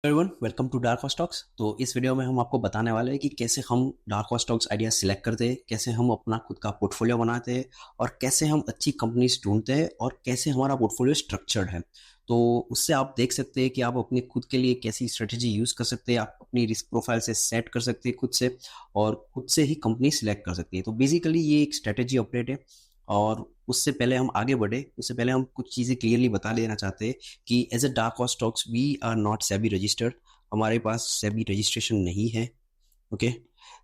Everyone welcome to Dark Horse Talks. तो इस video में हम आपको बताने वाले हैं कि कैसे हम dark Horse talks idea select करते हैं, कैसे हम अपना खुद का पोर्टफोलियो बनाते हैं और कैसे हम अच्छी कंपनीज ढूंढते हैं और कैसे हमारा पोर्टफोलियो स्ट्रक्चर्ड है। तो उससे आप देख सकते हैं कि आप अपने खुद के लिए कैसी स्ट्रेटेजी यूज कर सकते हैं, आप अपनी रिस्क प्रोफाइल से सेट कर सकते हैं खुद से और खुद से ही कंपनी सिलेक्ट कर सकते हैं। तो बेसिकली ये एक स्ट्रेटेजी अपडेट है। और उससे पहले हम आगे बढ़े उससे पहले हम कुछ चीज़ें क्लियरली बता देना चाहते हैं कि as a Dark Horse Stocks we are not SEBI registered. हमारे पास सेबी रजिस्ट्रेशन नहीं है। Okay,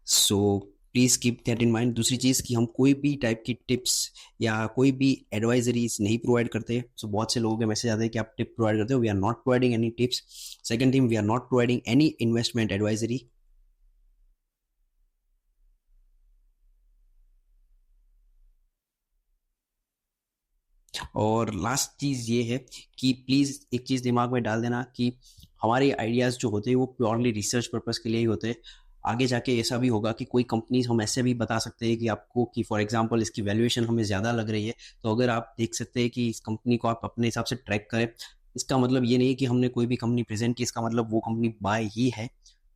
so please keep that in mind. दूसरी चीज़ कि हम कोई भी टाइप की टिप्स या कोई भी एडवाइजरीज नहीं प्रोवाइड करते। सो बहुत से लोगों के मैसेज आते हैं कि आप टिप प्रोवाइड करते हो। We are not providing any tips. Second thing, we are not providing any investment advisory. और लास्ट चीज़ ये है कि प्लीज़ एक चीज़ दिमाग में डाल देना कि हमारे आइडियाज़ जो होते हैं वो प्योरली रिसर्च पर्पज़ के लिए ही होते हैं। आगे जाके ऐसा भी होगा कि कोई कंपनीज हम ऐसे भी बता सकते हैं कि आपको कि फॉर एग्जांपल इसकी वैल्यूएशन हमें ज़्यादा लग रही है, तो अगर आप देख सकते हैं कि इस कंपनी को आप अपने हिसाब से ट्रैक करें। इसका मतलब ये नहीं है कि हमने कोई भी कंपनी प्रेजेंट की, इसका मतलब वो कंपनी बाय ही है।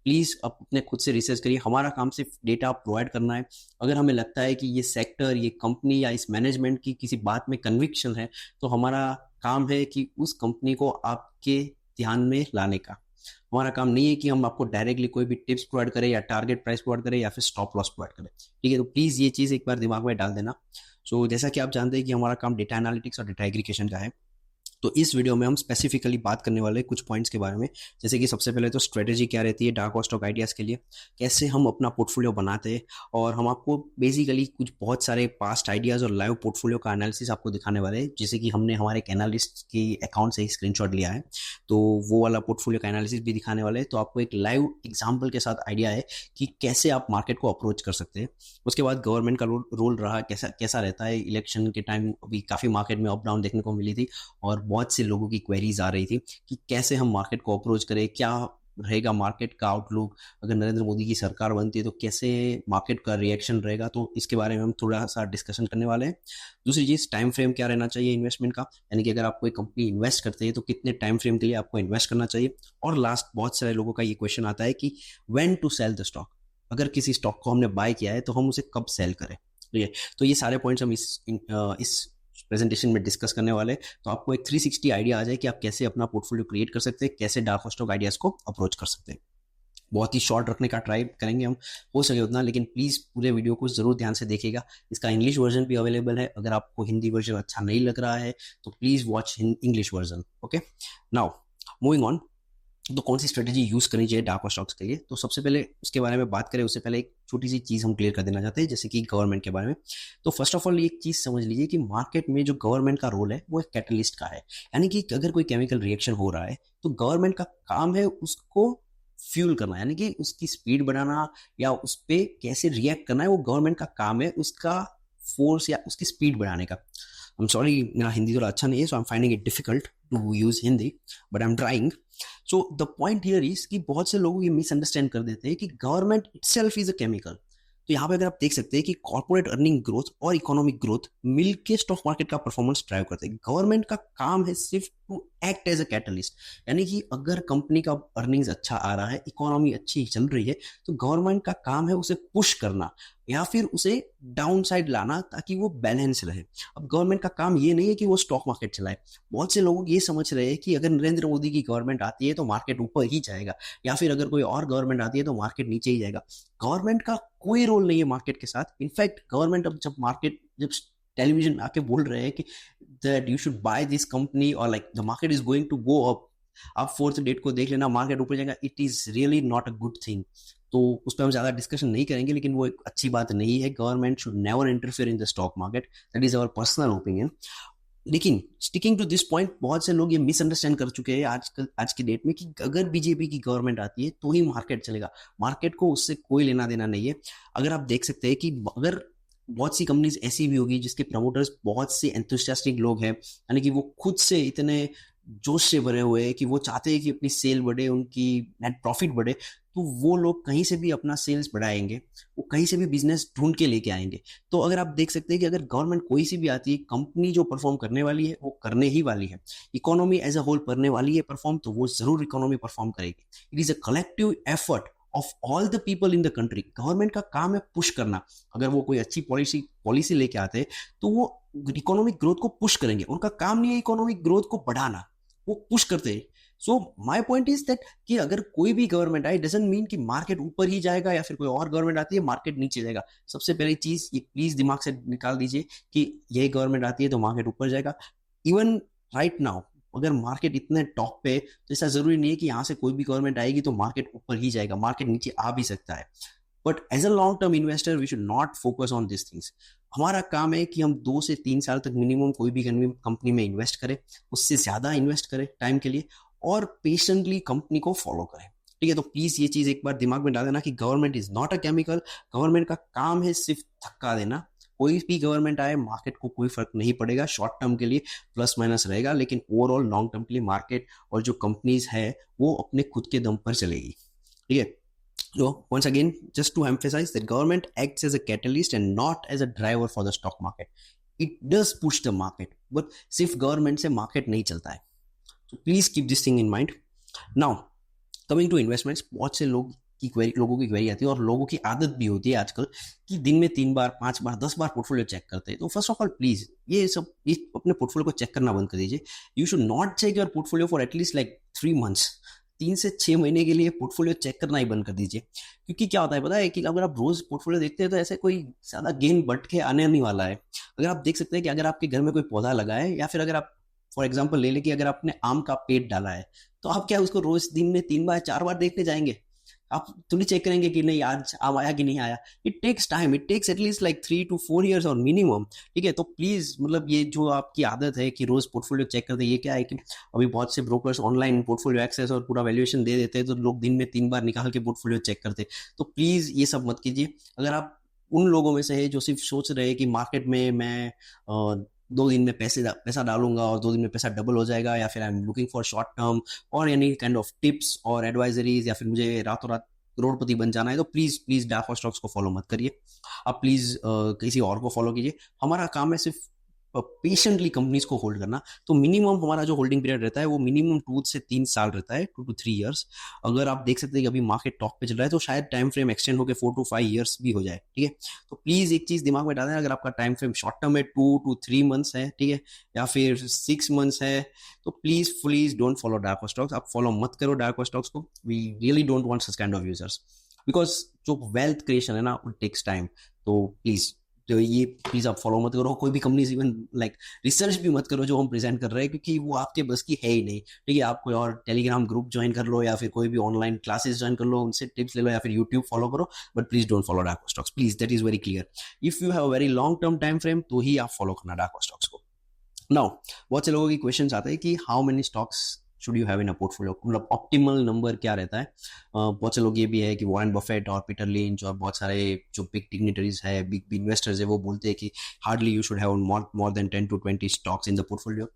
प्लीज़ आप अपने खुद से रिसर्च करिए। हमारा काम सिर्फ डेटा प्रोवाइड करना है। अगर हमें लगता है कि ये सेक्टर, ये कंपनी या इस मैनेजमेंट की किसी बात में कन्विक्शन है, तो हमारा काम है कि उस कंपनी को आपके ध्यान में लाने का। हमारा काम नहीं है कि हम आपको डायरेक्टली कोई भी टिप्स प्रोवाइड करें या टारगेट प्राइस प्रोवाइड करें या फिर स्टॉप लॉस प्रोवाइड करें। ठीक है, तो प्लीज़ ये चीज़ एक बार दिमाग में डाल देना। जैसा कि आप जानते हैं कि हमारा काम डेटा एनालिटिक्स और डेटा एग्रीगेशन का है। तो इस वीडियो में हम स्पेसिफिकली बात करने वाले हैं कुछ पॉइंट्स के बारे में। जैसे कि सबसे पहले तो स्ट्रेटेजी क्या रहती है डार्क स्टॉक आइडियाज़ के लिए, कैसे हम अपना पोर्टफोलियो बनाते हैं, और हम आपको बेसिकली कुछ बहुत सारे पास्ट आइडियाज़ और लाइव पोर्टफोलियो का एनालिसिस आपको दिखाने वाले हैं। जैसे कि हमने हमारे एक एनालिस्ट की अकाउंट से ही स्क्रीनशॉट लिया है, तो वो वाला पोर्टफोलियो का एनालिसिस भी दिखाने वाले हैं। तो आपको एक लाइव एग्जाम्पल के साथ आइडिया है कि कैसे आप मार्केट को अप्रोच कर सकते हैं। उसके बाद गवर्नमेंट का रोल रहा कैसा कैसा रहता है। इलेक्शन के टाइम अभी काफ़ी मार्केट में अप डाउन देखने को मिली थी और बहुत से लोगों की क्वेरीज आ रही थी कि कैसे हम मार्केट को अप्रोच करें, क्या रहेगा मार्केट का आउटलुक, अगर नरेंद्र मोदी की सरकार बनती है तो कैसे मार्केट का रिएक्शन रहेगा। तो इसके बारे में हम थोड़ा सा डिस्कशन करने वाले हैं। दूसरी चीज़, टाइम फ्रेम क्या रहना चाहिए इन्वेस्टमेंट का, यानी कि अगर आप कोई कंपनी इन्वेस्ट करते हैं तो कितने टाइम फ्रेम के लिए आपको इन्वेस्ट करना चाहिए। और लास्ट, बहुत सारे लोगों का ये क्वेश्चन आता है कि when to sell the stock. अगर किसी स्टॉक को हमने बाय किया है तो हम उसे कब सेल करें। तो ये सारे पॉइंट्स हम इस प्रेजेंटेशन में डिस्कस करने वाले हैं। तो आपको एक 360 आइडिया आ जाए कि आप कैसे अपना पोर्टफोलियो क्रिएट कर सकते हैं, कैसे डार्क स्टॉक आइडियाज को अप्रोच कर सकते हैं। बहुत ही शॉर्ट रखने का ट्राई करेंगे हम, हो सके उतना, लेकिन प्लीज़ पूरे वीडियो को ज़रूर ध्यान से देखिएगा। इसका इंग्लिश वर्जन भी अवेलेबल है। अगर आपको हिंदी वर्जन अच्छा नहीं लग रहा है तो please watch English version. Okay, now moving on. तो कौन सी स्ट्रेटेजी यूज करनी चाहिए डार्क स्टॉक्स के लिए, तो सबसे पहले उसके बारे में बात करें उससे पहले एक छोटी सी चीज हम क्लियर कर देना चाहते हैं, जैसे कि गवर्नमेंट के बारे में। तो फर्स्ट ऑफ ऑल एक चीज समझ लीजिए कि मार्केट में जो गवर्नमेंट का रोल है वो एक कैटलिस्ट का है। यानी कि अगर कोई केमिकल रिएक्शन हो रहा है तो गवर्नमेंट का काम है उसको फ्यूल करना, यानी कि उसकी स्पीड बढ़ाना या उस पर कैसे रिएक्ट करना है, वो गवर्नमेंट का काम है उसका फोर्स या उसकी स्पीड बढ़ाने का। आई एम सॉरी, मेरा हिंदी थोड़ा अच्छा नहीं है, so I am finding it difficult to use Hindi, but I am trying. So the point here is कि बहुत से लोग ये मिसअंडरस्टैंड कर देते हैं कि government itself is a chemical. तो यहाँ पे अगर आप देख सकते हैं कि कॉर्पोरेट अर्निंग ग्रोथ और इकोनॉमिक ग्रोथ मिलके स्टॉक मार्केट का परफॉर्मेंस ड्राइव करते हैं। गवर्नमेंट का काम है सिर्फ to act as a catalyst, यानी कि अगर कंपनी का अर्निंग्स अच्छा आ रहा है, इकोनॉमी अच्छी चल रही है, तो गवर्नमेंट का काम है उसे पुश करना या फिर उसे डाउन साइड लाना ताकि वो बैलेंस रहे। अब गवर्नमेंट का काम ये नहीं है कि वो स्टॉक मार्केट चलाए। बहुत से लोग ये समझ रहे हैं कि अगर नरेंद्र मोदी की गवर्नमेंट आती है तो मार्केट ऊपर ही जाएगा, या फिर अगर कोई और गवर्नमेंट आती है तो मार्केट नीचे ही जाएगा। गवर्नमेंट का कोई रोल नहीं है मार्केट के साथ। इनफैक्ट गवर्नमेंट अब जब टेलीविजन आके बोल रहे हैं कि that you should buy this company और like the market is going to go up, आप फोर्थ डेट को देख लेना मार्केट ऊपर जाएगा, it is really not a good thing. तो उस पर हम ज्यादा डिस्कशन नहीं करेंगे, लेकिन वो एक अच्छी बात नहीं है। Government should never interfere in the stock market, that is our personal opinion. लेकिन स्टिकिंग टू दिस पॉइंट, बहुत से लोग ये मिसअंडरस्टैंड कर चुके हैं आजकल आज की डेट में कि अगर बीजेपी की गवर्नमेंट आती है तो ही मार्केट चलेगा। मार्केट को उससे कोई लेना देना नहीं है। अगर आप देख सकते हैं कि अगर बहुत सी कंपनीज ऐसी भी होगी जिसके प्रमोटर्स बहुत से एंथुसियास्टिक लोग हैं, यानी कि वो खुद से इतने जोश से भरे हुए हैं कि वो चाहते हैं कि अपनी सेल बढ़े, उनकी नेट प्रॉफिट बढ़े, तो वो लोग कहीं से भी अपना सेल्स बढ़ाएंगे, वो कहीं से भी बिजनेस ढूंढ के लेके आएंगे। तो अगर आप देख सकते हैं कि अगर गवर्नमेंट कोई सी भी आती है, कंपनी जो परफॉर्म करने वाली है वो करने ही वाली है, इकोनॉमी एज अ होल करने वाली है परफॉर्म, तो वो जरूर इकोनॉमी परफॉर्म करेगी। It is a collective effort of all the people in the country. Government का काम है पुश करना। अगर वो कोई अच्छी पॉलिसी पॉलिसी लेके आते हैं तो वो इकोनॉमिक ग्रोथ को पुश करेंगे। उनका काम नहीं है इकोनॉमिक ग्रोथ को बढ़ाना, वो पुश करते हैं। So my point is that कि अगर कोई भी गवर्नमेंट आए डजंट मीन कि मार्केट ऊपर ही जाएगा या फिर कोई और गवर्नमेंट आती है मार्केट नीचे जाएगा। सबसे पहली चीज ये प्लीज दिमाग से निकाल दीजिए कि ये गवर्नमेंट आती है तो मार्केट ऊपर जाएगा। इवन राइट नाउ अगर मार्केट इतने टॉप पे, तो ऐसा जरूरी नहीं है कि यहाँ से कोई भी गवर्नमेंट आएगी तो मार्केट ऊपर ही जाएगा, मार्केट नीचे आ भी सकता है। But as a long term investor we should not focus on this things. हमारा काम है कि हम 2 से 3 साल तक मिनिमम कोई भी कंपनी में इन्वेस्ट करें, उससे ज्यादा इन्वेस्ट करें टाइम के लिए, और पेशेंटली कंपनी को फॉलो करें। ठीक है, तो प्लीज ये चीज एक बार दिमाग में डाल देना कि government is not a chemical. Government का काम है सिर्फ धक्का देना। कोई भी गवर्नमेंट आए मार्केट को कोई फर्क नहीं पड़ेगा, शॉर्ट टर्म के लिए प्लस माइनस रहेगा, लेकिन ओवरऑल लॉन्ग टर्म के लिए मार्केट और जो कंपनीज है वो अपने खुद के दम पर चलेगी। ठीक है, so once again, just to emphasize that government acts as a catalyst and not as a driver for the stock market. It does push the market, but सिर्फ गवर्नमेंट से मार्केट नहीं चलता है। तो please keep this thing in mind. Now coming to investments, बहुत से लोगों की क्वेरी आती है, और लोगों की आदत भी होती है आजकल कि दिन में 3 बार 5 बार 10 बार पोर्टफोलियो चेक करते हैं। तो फर्स्ट ऑफ ऑल प्लीज ये अपने पोर्टफोलियो को चेक करना बंद कर दीजिए। You should not check your portfolio for at least like 3 months. 3 से 6 महीने के लिए पोर्टफोलियो चेक करना ही बंद कर दीजिए। क्योंकि क्या होता है पता है कि अगर आप रोज पोर्टफोलियो देखते हैं तो ऐसे कोई ज्यादा गेन बढ़ के आने नहीं वाला है। अगर आप देख सकते हैं कि अगर आपके घर में कोई पौधा लगा है, या फिर अगर आप फॉर एग्जाम्पल ले लें कि अगर आपने आम का पेड़ डाला है, तो आप क्या उसको रोज दिन में 3 बार 4 बार देखने जाएंगे? आप थोड़ी चेक करेंगे कि नहीं आज आम आया कि नहीं आया। It takes time, it takes at least like 3 to 4 years और मिनिमम। ठीक है, तो प्लीज मतलब ये जो आपकी आदत है कि रोज पोर्टफोलियो चेक करते हैं, ये क्या है कि अभी बहुत से ब्रोकर्स ऑनलाइन पोर्टफोलियो एक्सेस और पूरा वैल्यूएशन दे देते हैं, तो लोग दिन में 3 बार निकाल के पोर्टफोलियो चेक करते हैं। तो प्लीज ये सब मत कीजिए। अगर आप उन लोगों में से है जो सिर्फ सोच रहे हैं कि मार्केट में मैं 2 दिन में पैसा डालूंगा और 2 दिन में पैसा डबल हो जाएगा, या फिर I am looking for short term और एनी काइंड ऑफ टिप्स और एडवाइजरीज, या फिर मुझे रातों रात करोड़पति बन जाना है, तो प्लीज प्लीज डाफो स्टॉक्स को फॉलो मत करिए। आप प्लीज किसी और को फॉलो कीजिए। हमारा काम है सिर्फ पेशेंटली कंपनीज को होल्ड करना। तो मिनिमम हमारा जो होल्डिंग पीरियड रहता है वो मिनिमम 2 से 3 साल रहता है, 2 to 3 years। अगर आप देख सकते हैं कि अभी मार्केट टॉप पे चल रहा है तो शायद टाइम फ्रेम एक्सटेंड होकर 4 to 5 years भी हो जाए। ठीक है, तो प्लीज एक चीज दिमाग में डालें, अगर आपका टाइम फ्रेम शॉर्ट टर्म है 2 to 3 months है, ठीक है, या फिर 6 months है, तो please don't follow dark stocks. आप फॉलो मत करो डार्क स्टॉक्स को। We really don't want such kind of users, because जो वेल्थ क्रिएशन है ना इट टेक्स टाइम। तो प्लीज, तो ये प्लीज आप फॉलो मत करो। कोई भी कंपनी इवन लाइक रिसर्च भी मत करो जो हम प्रेजेंट कर रहे हैं, क्योंकि वो आपके बस की है ही नहीं। ठीक है, आप कोई और टेलीग्राम ग्रुप ज्वाइन कर लो, या फिर कोई भी ऑनलाइन क्लासेस ज्वाइन कर लो, उनसे टिप्स ले लो, या फिर यूट्यूब फॉलो करो, but please don't follow dark stocks. Please, that is very clear. If you have a very long term time frame तो ही आप फॉलो करना डार्क स्टॉक्स को। नाउ बहुत से लोगों की क्वेश्चन आते हैं कि how many stocks should you have in a portfolio, मतलब ऑप्टिमल नंबर क्या रहता है। बहुत से लोग ये भी है कि वॉरेन बफेट और पीटर लिंच और बहुत सारे जो बिग डिग्निटरीज है, बिग इन्वेस्टर्स है, वो बोलते हैं कि hardly you should have more than 10 to 20 stocks in the portfolio.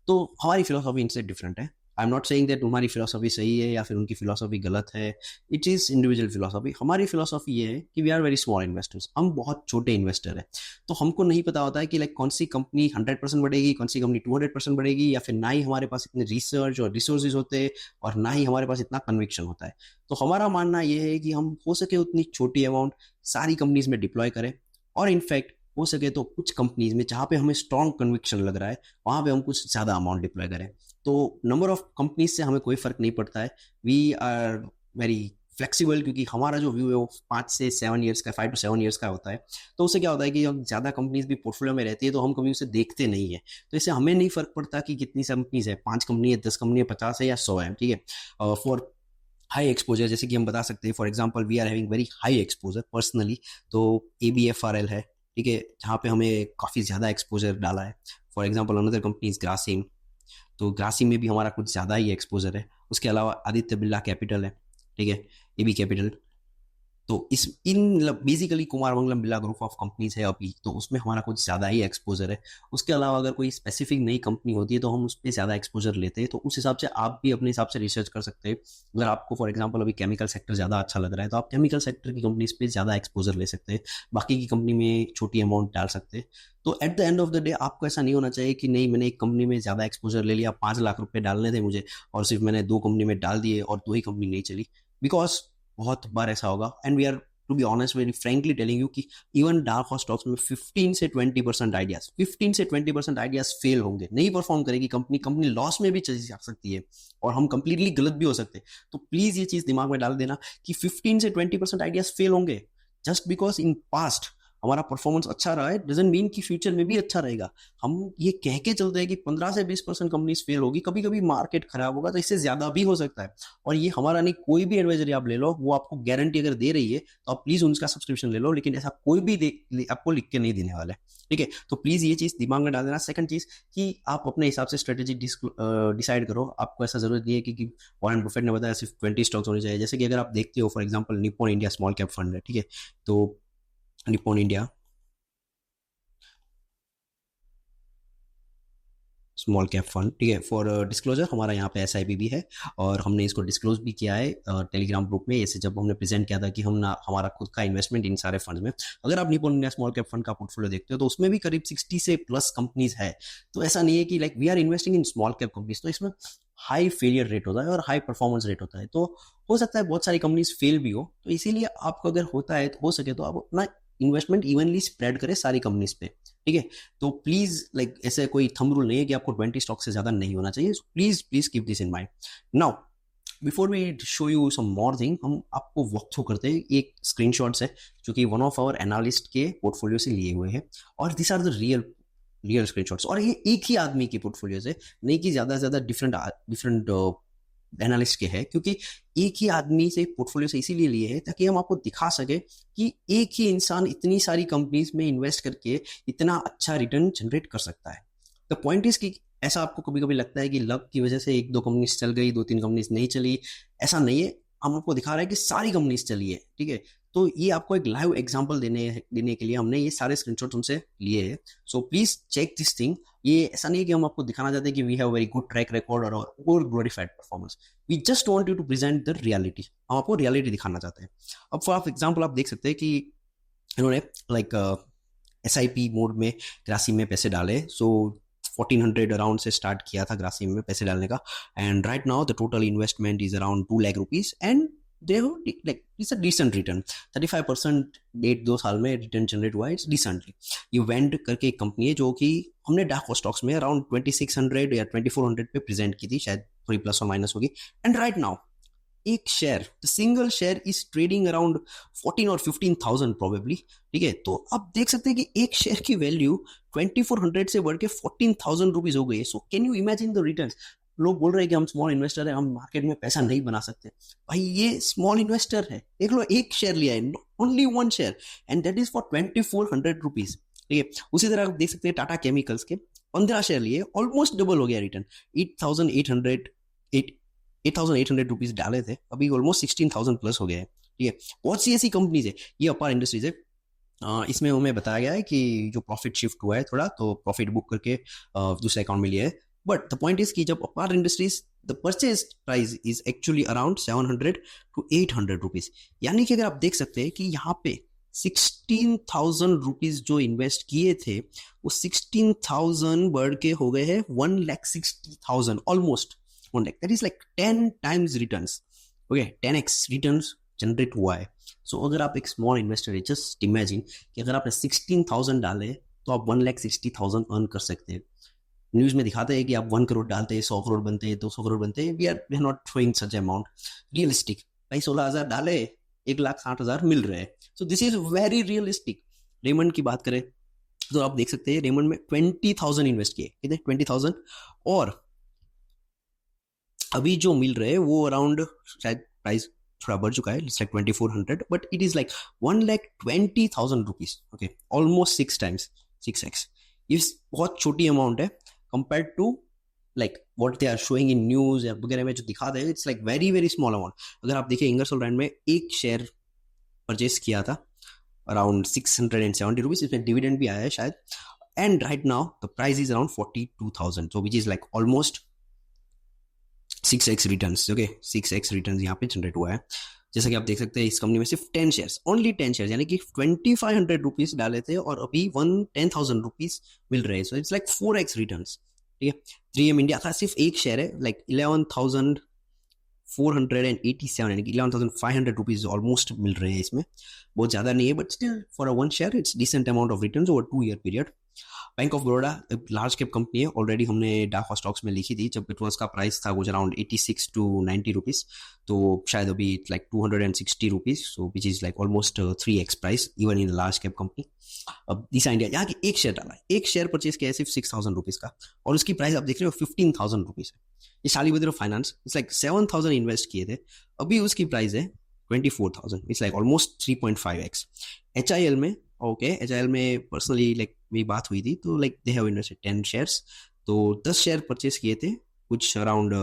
तो हमारी फिलोसॉफी इनसे डिफरेंट है। I am not saying that तुम्हारी फिलोसॉफी सही है या फिर उनकी फिलोसॉफी गलत है। It is individual philosophy. हमारी फिलोसॉफी ये है कि we are very small investors, हम बहुत छोटे इन्वेस्टर हैं। तो हमको नहीं पता होता है कि लाइक कौन सी कंपनी 100% बढ़ेगी, कौन सी कंपनी 200% बढ़ेगी, या फिर ना ही हमारे पास इतने रिसर्च और रिसोर्सेज होते हैं, और ना ही हमारे पास इतना कन्विक्शन होता है। तो हमारा मानना यह है कि हम हो सके उतनी छोटी अमाउंट सारी कंपनीज में डिप्लॉय करें, और इनफैक्ट हो सके तो कुछ कंपनीज में जहाँ पे हमें स्ट्रॉन्ग कन्विक्शन लग रहा है वहाँ पे हम कुछ ज़्यादा अमाउंट डिप्लॉय करें। तो नंबर ऑफ कंपनीज से हमें कोई फर्क नहीं पड़ता है। वी आर वेरी फ्लेक्सिबल, क्योंकि हमारा जो व्यू है वो 5 से 7 years का, 5 to 7 years का होता है। तो उससे क्या होता है कि जब ज़्यादा कंपनीज भी पोर्टफोलियो में रहती है तो हम कभी उसे देखते नहीं है। तो इससे हमें नहीं फर्क पड़ता कि कितनी कंपनीज है, 5 कंपनी है, 10 कंपनी है, 50 है या 100 है। ठीक है, फॉर हाई एक्सपोजर जैसे कि हम बता सकते हैं, for example we are having very high exposure personally, तो ABFRL है, ठीक है, जहाँ पे हमें काफ़ी ज़्यादा एक्सपोजर डाला है। For example another company is Grasim, तो ग्रासिम में भी हमारा कुछ ज़्यादा ही एक्सपोजर है। उसके अलावा आदित्य बिरला कैपिटल है, ठीक है, AB कैपिटल। तो इस in basically Kumar Mangalam Birla group of companies है अभी, तो उसमें हमारा कुछ ज़्यादा ही एक्सपोजर है। उसके अलावा अगर कोई स्पेसिफिक नई कंपनी होती है तो हम उस पर ज़्यादा एक्सपोजर लेते हैं, तो उस हिसाब से आप भी अपने हिसाब से रिसर्च कर सकते हैं। अगर आपको फॉर एग्जांपल अभी केमिकल सेक्टर ज़्यादा अच्छा लग रहा है तो आप केमिकल सेक्टर की कंपनीज पे ज़्यादा एक्सपोजर ले सकते हैं, बाकी की कंपनी में छोटी अमाउंट डाल सकते हैं। तो at the end of the day आपको ऐसा नहीं होना चाहिए कि नहीं मैंने एक कंपनी में ज़्यादा एक्सपोजर ले लिया, 5 लाख रुपए डालने थे मुझे और सिर्फ मैंने 2 कंपनी में डाल दिए और 2 ही कंपनी नहीं चली। बिकॉज बहुत बार ऐसा होगा, and we are to be honest very frankly telling you कि इवन डार्क हॉर्स स्टॉक्स में 15 से 20% आइडियाज फेल होंगे, नहीं परफॉर्म करेगी कंपनी, कंपनी लॉस में भी चली जा सकती है और हम कंप्लीटली गलत भी हो सकते हैं। तो प्लीज ये चीज दिमाग में डाल देना कि 15 से 20% आइडियाज फेल होंगे। जस्ट बिकॉज इन पास्ट हमारा परफॉर्मेंस अच्छा रहा है डजंट मीन कि फ्यूचर में भी अच्छा रहेगा। हम ये कह के चलते हैं कि 15 से 20% कंपनीज फेल होगी, कभी कभी मार्केट खराब होगा तो इससे ज्यादा भी हो सकता है। और ये हमारा नहीं, कोई भी एडवाइजरी आप ले लो वो आपको गारंटी अगर दे रही है तो आप प्लीज उनका सब्सक्रिप्शन ले लो, लेकिन ऐसा कोई भी आपको लिख के नहीं देने वाला है। ठीक है, तो प्लीज ये चीज दिमाग में डाल देना। सेकंड चीज कि आप अपने हिसाब से स्ट्रेटेजी डिसाइड करो। आपको ऐसा जरूरत नहीं है कि वॉरेन बफेट ने बताया सिर्फ 20 स्टॉक्स होने चाहिए। जैसे कि अगर आप देखते हो for example Nippon India small cap fund है, ठीक है, तो Nippon India small cap fund, ठीक है, फॉर डिस्क्लोजर हमारा यहाँ पे एसआईपी भी है और हमने इसको डिस्क्लोज भी किया है टेलीग्राम ग्रुप में। ऐसे जब हमने प्रेजेंट किया था कि हम ना हमारा खुद का इन्वेस्टमेंट इन सारे फंड में, अगर आप Nippon India small cap fund का पोर्टफोलियो देखते हो तो उसमें भी करीब 60 से प्लस कंपनीज है। तो ऐसा नहीं है कि like we are investing in small cap companies, तो इसमें हाई फेलियर रेट होता है और हाई परफॉर्मेंस रेट होता है। तो हो सकता है बहुत सारी कंपनीज फेल भी हो, तो इसीलिए आपको अगर होता है तो हो सके तो आप अपना इन्वेस्टमेंट इवनली स्प्रेड करें सारी कंपनीज पे। ठीक है, तो प्लीज लाइक ऐसे कोई थंब रूल नहीं है कि आपको 20 स्टॉक से ज्यादा नहीं होना चाहिए। Please please keep this in mind. Now before we show you some more thing, हम आपको वॉक थ्रू करते हैं। एक स्क्रीनशॉट्स है जो कि वन ऑफ आवर एनालिस्ट के पोर्टफोलियो से लिए हुए हैं, और this are the real real screenshots. और ये एक ही आदमी के पोर्टफोलियो से, नहीं कि ज्यादा से ज्यादा डिफरेंट डिफरेंट एनालिस्ट के हैं, क्योंकि एक ही आदमी से पोर्टफोलियो से इसीलिए लिए है ताकि हम आपको दिखा सके कि एक ही इंसान इतनी सारी कंपनीज में इन्वेस्ट करके इतना अच्छा रिटर्न जनरेट कर सकता है। द पॉइंट इज कि ऐसा आपको कभी कभी लगता है कि लक की वजह से एक दो कंपनीज चल गई, दो तीन कंपनीज नहीं चली, ऐसा नहीं है। हम आपको दिखा रहे हैं कि सारी कंपनीज चली है। ठीक है, तो ये आपको एक लाइव एग्जांपल देने के लिए हमने ये सारे स्क्रीनशॉट उनसे लिए हैं। So please check this thing. ये ऐसा नहीं है कि हम आपको दिखाना चाहते हैं कि we have very good track record और glorified performance. We just want you to present the reality. हम आपको रियलिटी दिखाना चाहते हैं। अब फॉर एग्जांपल आप देख सकते हैं कि इन्होंने लाइक एसआईपी मोड में ग्रासिम में पैसे डाले। सो 1400 अराउंड से स्टार्ट किया था ग्रासिम में पैसे डालने का, and right now the total investment is around 2 lakh rupees and they हो like it's a decent return. 35% 1-2 साल में रिटर्न जनरेट हुआ, इट्स डिसेंटली। ये वेंड करके एक कंपनी है जो कि हमने डार्क स्टॉक्स में अराउंड 2600 या 2400 पे प्रेजेंट की थी, शायद थोड़ी प्लस और माइनस होगी। एंड राइट नाउ एक share, single share is trading around 14 और 15,000 प्रोबेबली। ठीक है, तो आप देख सकते हैं कि एक शेयर की वैल्यू 2400 से बढ़ के 14,000 रुपीज हो गई है। So can you imagine the return. लोग बोल रहे हैं कि हम स्मॉल इन्वेस्टर है, हम मार्केट में पैसा नहीं बना सकते। भाई ये स्मॉल इन्वेस्टर है, देख लो एक शेयर लिया है, only one share, and that is for 2400 rupees. ठीक है, उसी तरह आप देख सकते हैं टाटा केमिकल्स के 15 शेयर लिए, ऑलमोस्ट डबल हो गया रिटर्न। 8,800 रुपीज डाले थे, अभी ऑलमोस्ट 16,000 प्लस हो गया है। ठीक है, बहुत सी ऐसी कंपनीज है। ये अपार इंडस्ट्रीज है। इसमें हमें बताया गया है कि जो प्रॉफिट शिफ्ट हुआ है थोड़ा, तो प्रॉफिट बुक करके दूसरे अकाउंट में लिया है। बट द पॉइंट इज कि जब अपार industries the purchase price is actually around 700 to 800 rupees. यानी कि अगर आप देख सकते हैं कि यहाँ पे 16,000 रुपीज जो इन्वेस्ट किए थे वो 16,000 बढ़ के हो गए हैं 1,60,000, almost 1 lakh। That is like 10 times returns. Okay, 10x returns generate हुआ है। सो अगर आप एक स्मॉल इन्वेस्टर है, जस्ट इमेजिन कि अगर आपने 16,000 डाले तो आप 1,60,000 अर्न कर सकते हैं। न्यूज में दिखाते हैं कि आप 1 करोड़ डालते हैं 100 करोड़ बनते हैं, 200 करोड़ बनते हैं। We are not throwing such amount. Realistic भाई 16,000 डाले 1,60,000 मिल रहे हैं। So this is very realistic. Raymond की बात करें तो आप देख सकते हैं रेमंड में 20,000 इन्वेस्ट किए, कितने 20,000, और अभी जो मिल रहे हैं वो अराउंड शायद प्राइस थोड़ा बढ़ चुका है, it's like 2400, but it is like 1,20,000 rupees. Okay, almost 6 times, 6x। ये बहुत छोटी अमाउंट है compare to like what they are showing in news या वगैरह में जो दिखा दे। It's like very very small amount. अगर आप देखिए इंगरसोल ब्रांड में एक शेयर परचेस किया था अराउंड 670 रुपीज, इसमें डिविडेंड भी आया है शायद. And right now the price is around 42,000, so which is like almost 6x return. Okay, 6x return यहाँ पे जनरेट हुआ है. जैसा कि आप देख सकते हैं इस कंपनी में सिर्फ 10 शेयर्स, ओनली 10 शेयर्स, यानी कि 2500 रुपीज डाले थे और अभी 10,000 रुपीज मिल रहे हैं. So it's like 4x return. ठीक है, 3M इंडिया का सिर्फ एक शेयर है, लाइक 11,487, यानी कि 11,500 रुपीज ऑलमोस्ट मिल रहे हैं इसमें. बहुत ज्यादा नहीं है, but still for a one share it's decent amount of return over 2 year period. Bank of Baroda एक लार्ज कैप कंपनी है, ऑलरेडी हमने डाको स्टॉक्स में लिखी थी जब इट का प्राइस था कुछ अराउंड 86 to 90 रुपीज. तो शायद अभी like 260 rupees, so which is like almost 3x price even in large cap company. अब दिशा इंडिया यहाँ की एक शेयर डाला है, एक शेयर परचेज किया है सिर्फ 6,000 रुपीज का, और उसकी प्राइस आप देख रहे हो 15,000 रुपीज है. ये शालीबद्र फाइनेंस इट्स लाइक 7,000 इन्वेस्ट किए थे, अभी उसकी प्राइस है 24,000, it's like almost 3.5x. HIL में ओके, HIL में पर्सनली लाइक मेरी बात हुई थी, तो like they have invested 10 shares, तो 10 शेयर परचेस किए थे कुछ अराउंड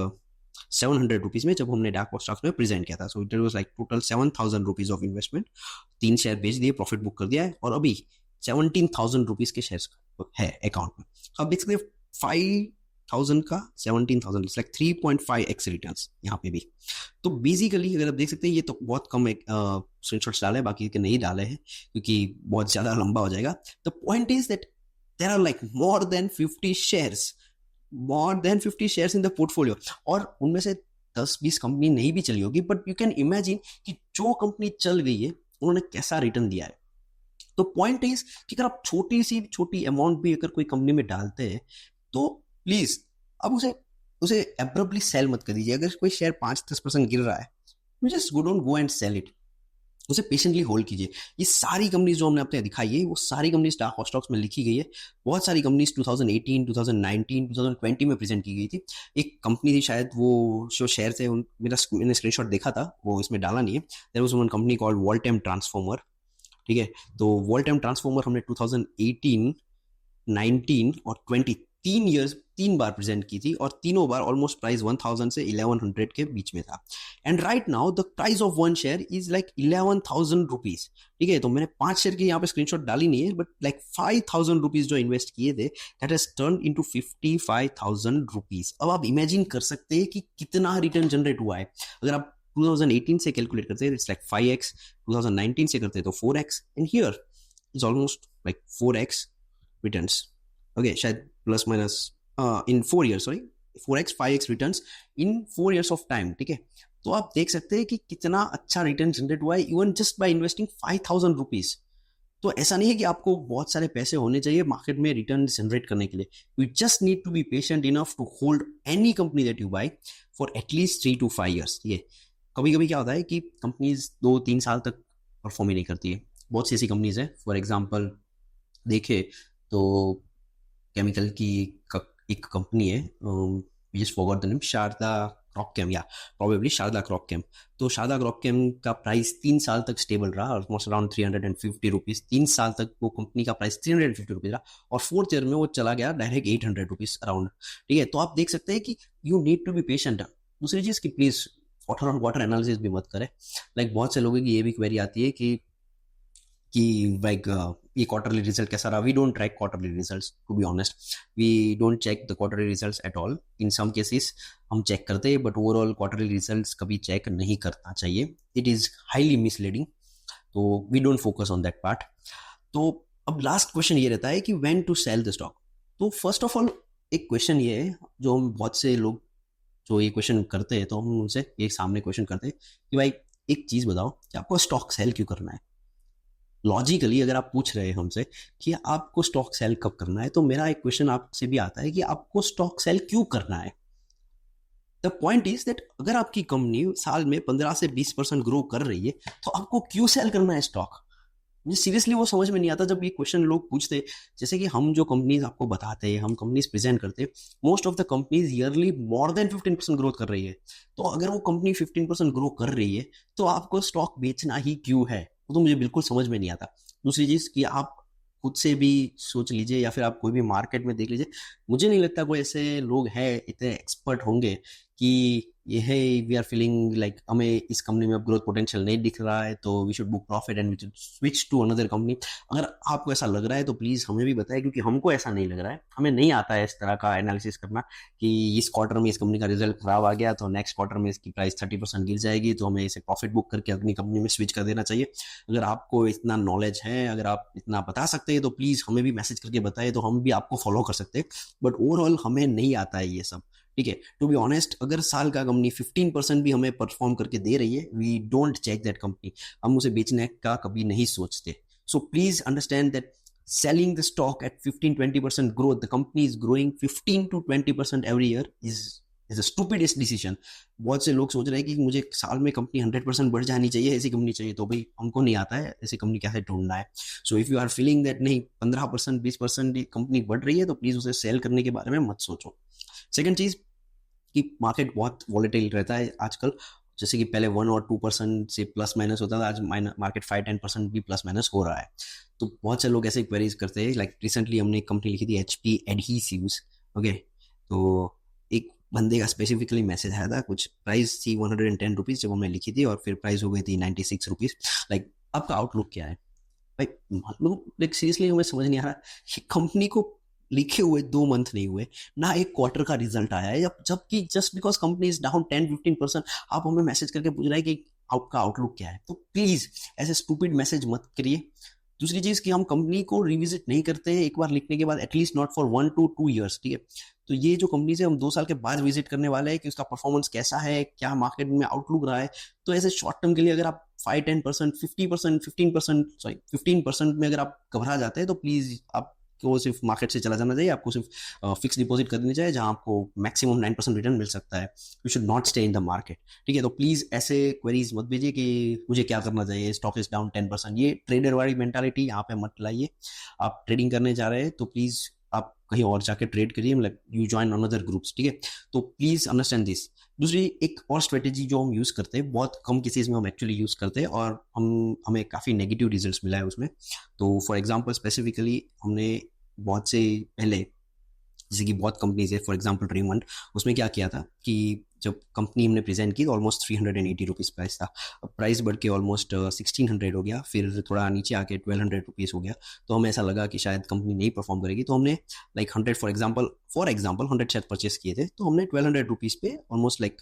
700 रुपीज में जब हमने डार्क स्टॉक्स में प्रेजेंट किया था. So it was like total 7,000 rupees of investment. 3 share बेच दिए, प्रॉफिट बुक कर दिया है, और अभी 17,000 रुपीज के शेयर है अकाउंट में. अब देख सकते हैं 5,000 का 17,000, इट्स लाइक 3.5x रिटर्न्स यहाँ पे भी. तो बेसिकली अगर आप देख सकते हैं ये तो बहुत कम एक स्क्रीनशॉट्स डाले हैं, बाकी के नहीं डाले हैं क्योंकि बहुत ज्यादा लंबा हो जाएगा. The point is that there are like more than 50 shares, more than 50 shares in the portfolio, और उनमें से 10-20 कंपनी नहीं भी चली होगी, बट यू कैन इमेजिन कि जो कंपनी चल गई है उन्होंने कैसा रिटर्न दिया है. तो पॉइंट इज कि अगर आप छोटी सी छोटी अमाउंट भी अगर कोई कंपनी में डालते हैं तो प्लीज अब उसे उसे एब्रप्टली सेल मत कर दीजिए. अगर कोई शेयर 5-10% गिर रहा है, you just don't go and sell it, उसे पेशेंटली होल्ड कीजिए. ये सारी कंपनीज जो हमने आपने दिखाई है वो सारी कंपनीज डार्क स्टॉक्स में लिखी गई है. बहुत सारी कंपनीज 2018, 2019, 2020 में प्रेजेंट की गई थी. एक कंपनी थी शायद, वो जो शेयर थे मैंने स्क्रीनशॉट देखा था, वो इसमें डाला नहीं है. There was one company called Voltamp transformer. ठीक है, तो वोल्टेम ट्रांसफॉर्मर हमने 2018, 19 और 20 3 ईयर्स 3 बार प्रेजेंट की थी, और तीनों बार ऑलमोस्ट प्राइस 1,000 से 1,100 के बीच में था. And right now the price of one share is like 11,000 rupees. ठीक है, तो मैंने 5 शेयर की यहाँ पे स्क्रीनशॉट डाली नहीं है, बट लाइक 5,000 रुपीज जो इन्वेस्ट किए थे that has turn into 55,000 rupees. अब आप इमेजिन कर सकते हैं कि कितना रिटर्न जनरेट हुआ है. अगर आप 2018 से कैलकुलेट करते हैं इट्स लाइक 5x, 2019 से करते हैं तो 4x, and here is almost like 4x returns. Okay, शायद plus minus in 4 years, sorry 4x 5x returns in 4 years of time. ठीक है, तो आप देख सकते हैं कि कितना अच्छा रिटर्न जनरेट हुआ है even just by investing 5,000 rupees. तो ऐसा नहीं है कि आपको बहुत सारे पैसे होने चाहिए मार्केट में रिटर्न जनरेट करने के लिए. You just need to be patient enough to hold any company that you buy for at least 3 to 5 years. ये कभी कभी क्या होता है कि कंपनीज 2-3 साल तक परफॉर्म ही नहीं करती है. बहुत सी ऐसी कंपनीज है, फॉर एग्जाम्पल देखे तो केमिकल की एक कंपनी है, just forgot the name, Sharda Cropchem, या प्रोबेबली शारदा क्रॉपकेम. तो शारदा क्रॉपकेम का प्राइस 3 साल तक स्टेबल रहा, ऑलमोस्ट अराउंड 350 रुपीज. 3 साल तक वो कंपनी का प्राइस 350 रुपीज रहा, और 4th ईयर में वो चला गया डायरेक्ट 800 रुपीज अराउंड. ठीक है, तो आप देख सकते हैं कि you need to be patient. दूसरी चीज की please quarter on quarter analysis भी मत करें. लाइक बहुत से लोगों की ये भी क्वेरी आती है कि लाइक ये क्वार्टरली रिजल्ट कैसा रहा. We don't track quarterly results, to be honest. We don't check the quarterly results at all. In some cases हम चेक करते हैं, बट ओवरऑल क्वार्टरली रिजल्ट्स कभी चेक नहीं करना चाहिए. इट इज हाईली मिसलीडिंग, तो we don't focus on that part. तो अब लास्ट क्वेश्चन ये रहता है कि when to sell the stock. तो फर्स्ट ऑफ ऑल एक क्वेश्चन ये है जो हम बहुत से लोग जो ये क्वेश्चन करते हैं, तो हम उनसे एक सामने क्वेश्चन करते हैं कि भाई एक चीज बताओ कि आपको स्टॉक सेल क्यों करना है. लॉजिकली अगर आप पूछ रहे हैं हमसे कि आपको स्टॉक सेल कब करना है, तो मेरा एक क्वेश्चन आपसे भी आता है कि आपको स्टॉक सेल क्यों करना है. द पॉइंट इज दैट अगर आपकी कंपनी साल में 15 से 20% ग्रो कर रही है, तो आपको क्यों सेल करना है स्टॉक. मुझे सीरियसली वो समझ में नहीं आता जब ये क्वेश्चन लोग पूछते. जैसे कि हम जो कंपनीज आपको बताते हैं, हम कंपनीज प्रेजेंट करते हैं, most of the companies yearly more than 15% growth कर रही है. तो अगर वो कंपनी 15% ग्रो कर रही है, तो आपको स्टॉक बेचना ही क्यों है, वो तो मुझे बिल्कुल समझ में नहीं आता. दूसरी चीज कि आप खुद से भी सोच लीजिए या फिर आप कोई भी मार्केट में देख लीजिए, मुझे नहीं लगता कोई ऐसे लोग हैं इतने एक्सपर्ट होंगे कि ये है वी आर फीलिंग लाइक हमें इस कंपनी में अब ग्रोथ पोटेंशियल नहीं दिख रहा है, तो we should book profit and we should switch to another company. अगर आपको ऐसा लग रहा है तो प्लीज़ हमें भी बताएं, क्योंकि हमको ऐसा नहीं लग रहा है, हमें नहीं आता है इस तरह का एनालिसिस करना कि इस क्वार्टर में इस कंपनी का रिजल्ट खराब आ गया तो नेक्स्ट क्वार्टर में इसकी प्राइस 30% गिर जाएगी, तो हमें इसे प्रॉफिट बुक करके अपनी कंपनी में स्विच कर देना चाहिए। अगर आपको इतना नॉलेज है, अगर आप इतना बता सकते हैं, तो प्लीज़ हमें भी मैसेज करके बताएं, तो हम भी आपको फॉलो कर सकते हैं। बट ओवरऑल हमें नहीं आता है ये सब, ठीक है। टू बी ऑनेस्ट, अगर साल का कंपनी 15% भी हमें परफॉर्म करके दे रही है, we don't check that company, हम उसे बेचने का कभी नहीं सोचते। So please understand that selling the stock at 15-20% growth, the company is growing 15 to 20% every year is a stupidest decision। बहुत से लोग सोच रहे हैं कि मुझे साल में कंपनी 100% बढ़ जानी चाहिए, ऐसी कंपनी चाहिए, तो भाई हमको नहीं आता है ऐसी कंपनी कैसे ढूंढना है। So if you are feeling that नहीं 15% 20% कंपनी बढ़ रही है, तो प्लीज उसे सेल करने के बारे में मत सोचो। सेकंड चीज कि मार्केट बहुत वॉलेटाइल रहता है आजकल, जैसे कि पहले 1 और 2% से प्लस माइनस होता था, आज मार्केट 5-10% भी प्लस माइनस हो रहा है। तो बहुत से लोग ऐसे क्वेरीज करते हैं, लाइक रिसेंटली हमने एक कंपनी लिखी थी HP एडहीसिव्स, ओके। तो एक बंदे का स्पेसिफिकली मैसेज आया था, कुछ प्राइस थी 110 रुपीज़ जब हमने लिखी थी, और फिर प्राइस हो गई थी 96 रुपीज़। लाइक आपका आउटलुक क्या है भाई? मतलब लाइक सीरियसली हमें समझ नहीं आ रहा, कंपनी को लिखे हुए 2 मंथ नहीं हुए, ना एक क्वार्टर का रिजल्ट आया है, जबकि just because company is down 10-15% आप हमें मैसेज करके पूछ रहे हैं कि आपका आउटलुक क्या है। तो प्लीज ऐसे स्टूपिड मैसेज मत करिए। दूसरी चीज कि हम कंपनी को रिविजिट नहीं करते हैं एक बार लिखने के बाद, at least not for 1 to 2 years, ठीक है। तो ये जो कंपनी से हम 2 साल के बाद विजिट करने वाले हैं कि उसका परफॉर्मेंस कैसा है, क्या मार्केट में आउटलुक रहा है। तो ऐसे शॉर्ट टर्म के लिए अगर आप 5-10% 50% 15% सॉरी 15% में अगर आप घबरा जाते हैं, तो प्लीज आप को सिर्फ मार्केट से चला जाना चाहिए, आपको सिर्फ फिक्स डिपॉजिट कर देनी चाहिए जहां आपको मैक्सिमम 9% रिटर्न मिल सकता है। You should not stay in the market, ठीक है। तो प्लीज ऐसे क्वेरीज मत भेजिए कि मुझे क्या करना चाहिए, स्टॉक इज डाउन 10%, ये ट्रेडर वाली मेंटालिटी यहाँ पे मत लाइए। आप ट्रेडिंग करने जा रहे हैं तो प्लीज आप कहीं और जाके ट्रेड करिए, मतलब यू ज्वाइन अनदर ग्रुप्स, ठीक है। तो प्लीज अंडरस्टैंड दिस। दूसरी एक और स्ट्रेटेजी जो हम यूज करते हैं, बहुत कम केसेस में हम एक्चुअली यूज करते हैं, और हमें काफी नेगेटिव रिजल्ट्स मिला है उसमें। तो फॉर एग्जांपल स्पेसिफिकली हमने बहुत से पहले, जैसे कि बहुत कंपनीज है, फॉर एग्जांपल रेमंड, उसमें क्या किया था कि जब कंपनी हमने प्रेजेंट की तो ऑलमोस्ट 380 रुपीज़ प्राइस था। अब प्राइस बढ़ के ऑलमोस्ट 1600 हो गया, फिर थोड़ा नीचे आके 1200 रुपीज़ हो गया। तो हमें ऐसा लगा कि शायद कंपनी नहीं परफॉर्म करेगी, तो हमने like 100 for example 100 share purchase किए थे, तो हमने 1200 रुपीज़ पे ऑलमोस्ट लाइक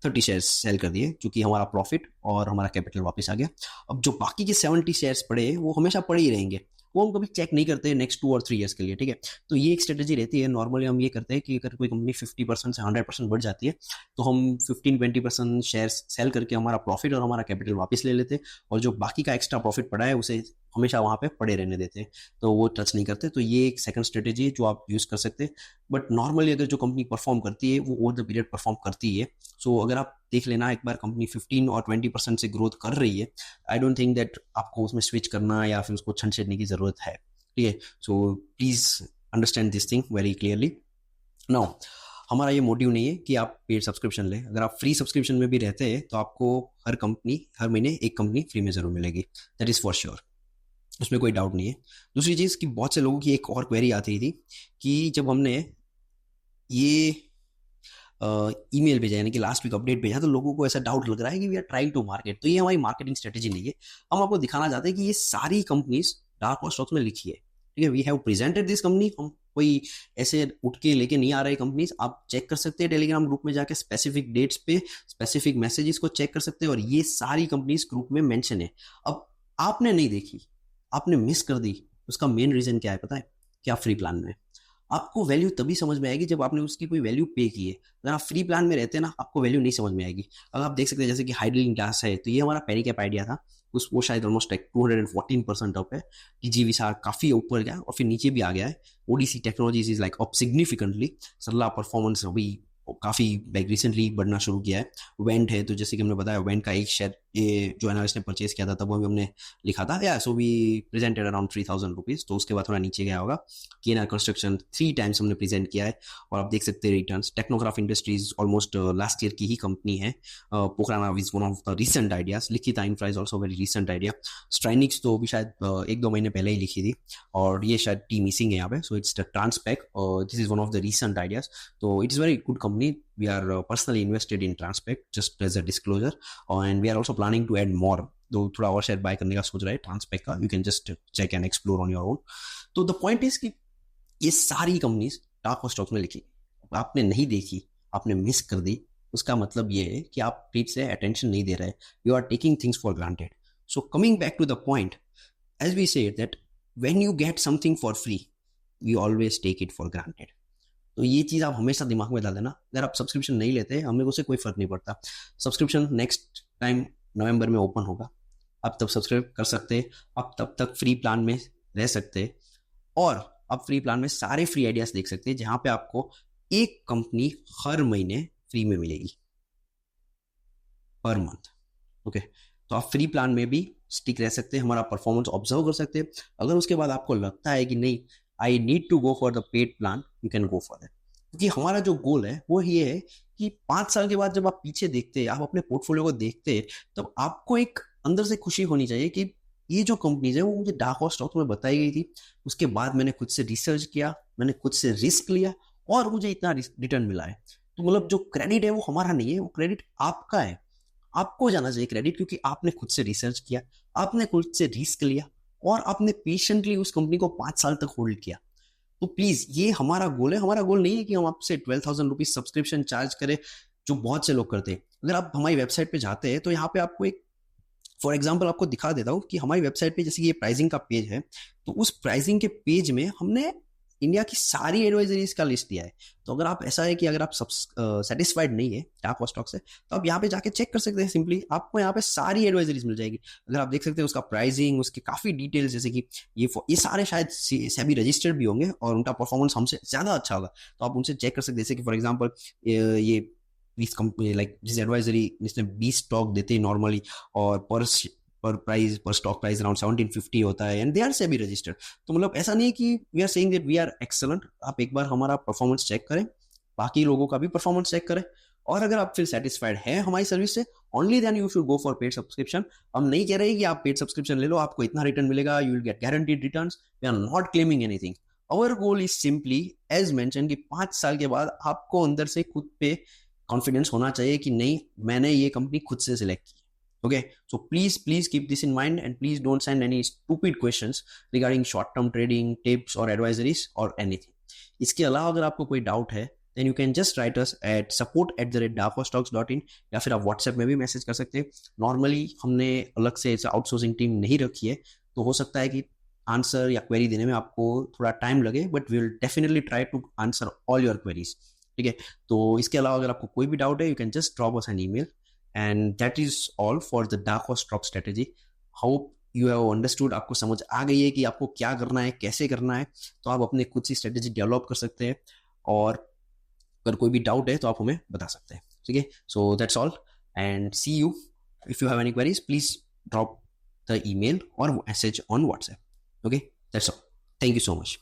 30 शेयर्स सेल कर दिए, क्योंकि हमारा प्रॉफिट और हमारा कैपिटल वापस आ गया। अब जो बाकी के 70 शेयर्स पड़े वो हमेशा पड़े ही रहेंगे, वो हम कभी चेक नहीं करते नेक्स्ट 2 और 3 ईयर्स के लिए, ठीक है। तो ये एक स्ट्रेटेजी रहती है। नॉर्मली हम ये करते हैं कि अगर कोई कंपनी 50% से 100% बढ़ जाती है, तो हम 15-20% शेयर सेल करके हमारा प्रॉफिट और हमारा कैपिटल वापस ले लेते हैं, और जो बाकी का एक्स्ट्रा प्रॉफिट पड़ा है उसे हमेशा वहां पे पड़े रहने देते हैं, तो वो टच नहीं करते। तो ये एक सेकंड स्ट्रेटेजी है जो आप यूज कर सकते हैं। बट नॉर्मली अगर जो कंपनी परफॉर्म करती है वो ओवर द पीरियड परफॉर्म करती है। सो अगर आप देख लेना एक बार कंपनी 15 और 20% से ग्रोथ कर रही है, आई डोंट थिंक दैट आपको उसमें स्विच करना या फिर उसको छंट छेड़ने की जरूरत है, ठीक है। सो please understand this thing very clearly. Now हमारा ये मोटिव नहीं है कि आप पेड सब्सक्रिप्शन लें, अगर आप फ्री सब्सक्रिप्शन में भी रहते हैं तो आपको हर महीने एक कंपनी फ्री में जरूर मिलेगी, दैट इज फॉर श्योर, उसमें कोई डाउट नहीं है। दूसरी चीज़ कि बहुत से लोगों की एक और क्वेरी आती थी कि जब हमने ये ईमेल भेजा, यानी कि लास्ट वीक अपडेट भेजा, तो लोगों को ऐसा डाउट लग रहा है कि we are trying to market. तो ये हमारी मार्केटिंग स्ट्रेटेजी नहीं है, हम आपको दिखाना चाहते हैं कि ये सारी कंपनीज डार्क हॉर्स स्टॉक्स में लिखी है, ठीक है। We have presented this company, हम कोई ऐसे उठ के लेके नहीं आ रहे कंपनीज, आप चेक कर सकते हैं टेलीग्राम ग्रुप में जाके, स्पेसिफिक डेट्स पे स्पेसिफिक मैसेजेस को चेक कर सकते हैं, और ये सारी कंपनीज ग्रुप में मेंशन है। अब आपने नहीं देखी, आपने मिस कर दी, उसका मेन रीजन क्या है पता है? कि आप फ्री प्लान में, आपको वैल्यू तभी समझ में आएगी जब आपने उसकी कोई वैल्यू पे की है। अगर आप फ्री प्लान में रहते हैं ना, आपको वैल्यू नहीं समझ में आएगी। अगर आप देख सकते हैं जैसे कि हाइड्रोलिन ग्लास है, तो ये हमारा पेनी कैप आइडिया था, उस वो शायद ऑलमोस्ट लाइक 214% अप है, टीजी विशार काफी ऊपर गया और फिर नीचे भी आ गया है। ODC technologies is like up significantly, Sarla performance अभी काफी लाइक रिसेंटली बढ़ना शुरू किया है। वेंट है, तो जैसे कि हमने बताया वेंट का एक शेयर ये जो एनालिस्ट ने परचेज किया था तब भी हमने लिखा था, या so we presented around 3000 rupees, तो उसके बाद थोड़ा नीचे गया होगा। केएनआर कंस्ट्रक्शन 3 टाइम्स हमने प्रेजेंट किया है, और आप देख सकते हैं returns. Technograph industries almost last year की ही कंपनी है। Pokarna is one of the recent ideas, Likhitha infra is also very recent idea. स्ट्राइनिक्स तो अभी शायद 1-2 महीने पहले ही लिखी थी, और ये शायद टी मिसिंग है यहाँ पे, so it's the Transpek, this is one of the recent ideas. तो it is very good company. We are personally invested in Transpect, just as a disclosure, and we are also planning to add more. तो थोड़ा और share bye करने का सोच रहा है ट्रांसपेक्ट का. You can just check and explore on your own. तो द पॉइंट इज कि ये सारी कंपनीज डार्क हॉर्स स्टॉक्स में लिखी, आपने नहीं देखी, आपने मिस कर दी, उसका मतलब ये है कि आप ठीक से अटेंशन नहीं दे रहे. You are taking things for granted. So coming back to the point, as we say that when you get something for free we always take it for granted. तो ये चीज़ आप हमेशा दिमाग में डाल देना. अगर आप सब्सक्रिप्शन नहीं लेते, हमें उससे कोई फर्क नहीं पड़ता. सब्सक्रिप्शन नेक्स्ट टाइम नवंबर में ओपन होगा, आप तब सब्सक्राइब कर सकते, आप तब तक फ्री प्लान में रह सकते, और आप फ्री प्लान में सारे फ्री आइडियाज देख सकते हैं, जहां पे आपको एक कंपनी हर महीने फ्री में मिलेगी पर मंथ. ओके, तो आप फ्री प्लान में भी स्टिक रह सकते हैं, हमारा परफॉर्मेंस ऑब्जर्व कर सकते हैं. अगर उसके बाद आपको लगता है कि नहीं, I need to go for the paid plan, you can go for that. क्योंकि हमारा जो गोल है वो ये है कि 5 साल के बाद जब आप पीछे देखते हैं, आप अपने पोर्टफोलियो को देखते हैं, तब आपको एक अंदर से खुशी होनी चाहिए कि ये जो कंपनीज है वो मुझे डार्क हॉर्स स्टॉक में बताई गई थी, उसके बाद मैंने खुद से रिसर्च किया, मैंने खुद से रिस्क लिया और मुझे इतना रिटर्न मिला है. तो मतलब जो क्रेडिट है वो हमारा नहीं है, वो क्रेडिट आपका है. आपको जाना चाहिए क्रेडिट, क्योंकि आपने खुद से रिसर्च किया, आपने खुद से रिस्क लिया और आपने पेशेंटली उस कंपनी को 5 साल तक होल्ड किया. तो प्लीज ये हमारा गोल है. हमारा गोल नहीं है कि हम आपसे 12,000 रुपीज सब्सक्रिप्शन चार्ज करें, जो बहुत से लोग करते हैं. अगर आप हमारी वेबसाइट पे जाते हैं तो यहाँ पे आपको एक फॉर एग्जाम्पल आपको दिखा देता हूँ कि हमारी वेबसाइट पे जैसे कि ये प्राइसिंग का पेज है, तो उस प्राइसिंग के पेज में हमने इंडिया की सारी एडवाइजरीज का लिस्ट दिया है. तो अगर आप ऐसा है कि अगर आप सेटिस्फाइड नहीं है डार्क हॉर्स स्टॉक से, तो आप यहाँ पे जाके चेक कर सकते हैं. सिंपली आपको यहाँ पे सारी एडवाइजरीज मिल जाएगी. अगर आप देख सकते हैं उसका प्राइसिंग, उसके काफी डिटेल्स, जैसे कि ये सारे शायद सेबी रजिस्टर्ड भी होंगे और उनका परफॉर्मेंस हमसे ज्यादा अच्छा होगा, तो आप उनसे चेक कर सकते हैं. जैसे कि फॉर एग्जाम्पल ये 20 कंपनी, लाइक जिस एडवाइजरी जिसने 20 स्टॉक देते हैं नॉर्मली, और पर स्टॉक प्राइस अराउंड 1750 होता है, and they are SEBI registered. तो मतलब ऐसा नहीं है कि we are saying that we are excellent. आप एक बार हमारा परफॉर्मेंस चेक करें, बाकी लोगों का भी परफॉर्मेंस चेक करें, और अगर आप फिर सेटिस्फाइड है हमारी सर्विस से, only then you should go for paid subscription. हम नहीं कह रहे कि आप पेड सब्सक्रिप्शन ले लो, आपको इतना रिटर्न मिलेगा, you will get guaranteed returns. We are not claiming anything. Our goal is simply as mention कि 5 साल के बाद आपको अंदर से खुद पे कॉन्फिडेंस होना चाहिए कि नहीं, मैंने ये कंपनी खुद से सिलेक्ट की. Okay, so please keep this in mind, and please don't send any stupid questions regarding short-term trading tips or advisories or anything. इसके अलावा अगर आपको कोई डाउट है, then you can just write us at support@darkhorstocks.in, या फिर आप WhatsApp में भी मैसेज कर सकते हैं. नॉर्मली हमने अलग से आउटसोर्सिंग टीम नहीं रखी है, तो हो सकता है कि आंसर या क्वेरी देने में आपको थोड़ा टाइम लगे, but we will definitely try to answer all your queries. ठीक है, तो इसके अलावा अगर आपको कोई भी डाउट है, you can just drop us an email. And that is all for the dark horse stock strategy. Hope you have understood. आपको समझ आ गई है कि आपको क्या करना है, कैसे करना है. तो आप अपने खुद सी स्ट्रेटेजी डेवलप कर सकते हैं, और अगर कोई भी डाउट है तो आप हमें बता सकते हैं. ठीक है, so that's all, and see you. If you have any queries, please drop the email और message on WhatsApp. Okay, that's all. Thank you so much.